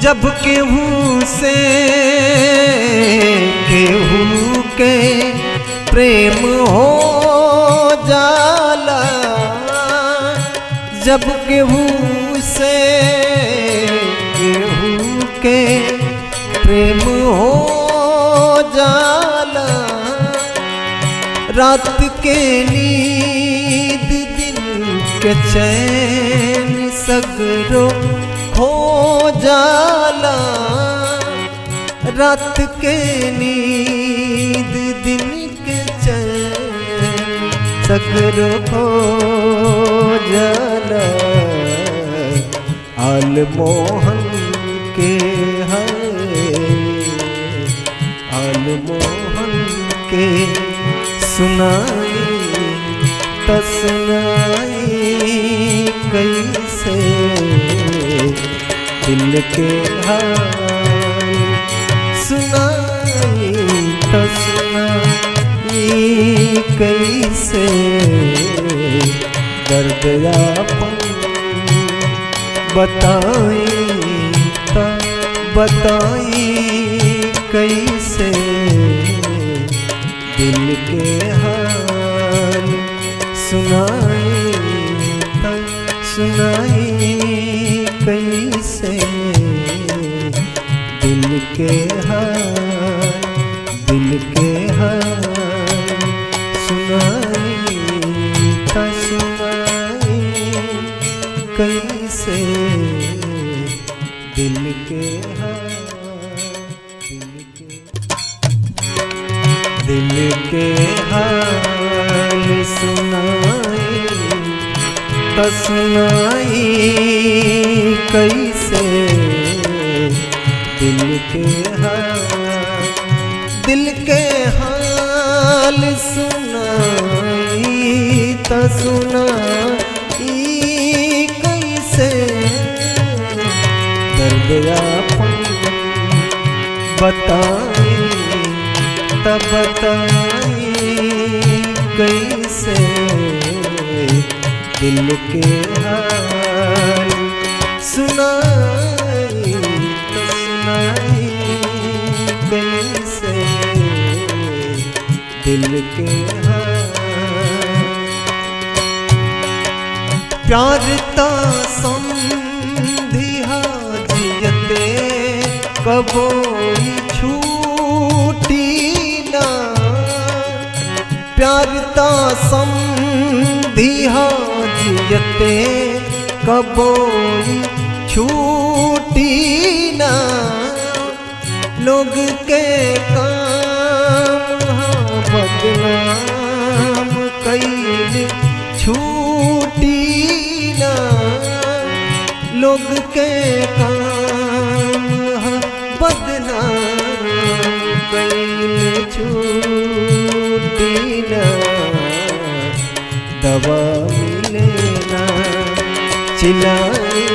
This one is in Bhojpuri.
जब केहू से केहू के प्रेम हो जाला, जब केहू से केहू के प्रेम हो जाला, रात के नींद दिन के चैन सगरो हो जाला, रात के नींद दिन के चैन सगरो हो जाला। आल मोहन के है आल मोहन के सुनाई त सुनाई कैसे दिल के हाल, सुनाई त सुनाई कैसे दर्द आपन बताई त बताई कैसे दिल के हाल, सुनाई त सुनाई कैसे दिल के हाल, दिल के हाल, सुनाई त सुनाई कैसे दिल के हाल, दिल के हाल सुनाई त सुनाई कैसे दिल के हाल, दिल के हाल सुनाई त सुनाई कैसे दर्द आपन बताई त बताई कैसे दिल के हाल, सुनाई त सुनाई कैसे दिल के हाल। प्यार ता समधिया जियते कबो छूटी ना, प्यार ता समधिया जियते कबो छूटी ना, लोग के काम बदनाम कैल छूटी ना, लोग के काम बदनाम कैल छूटी ना, दवा मिले ना चिल्लाए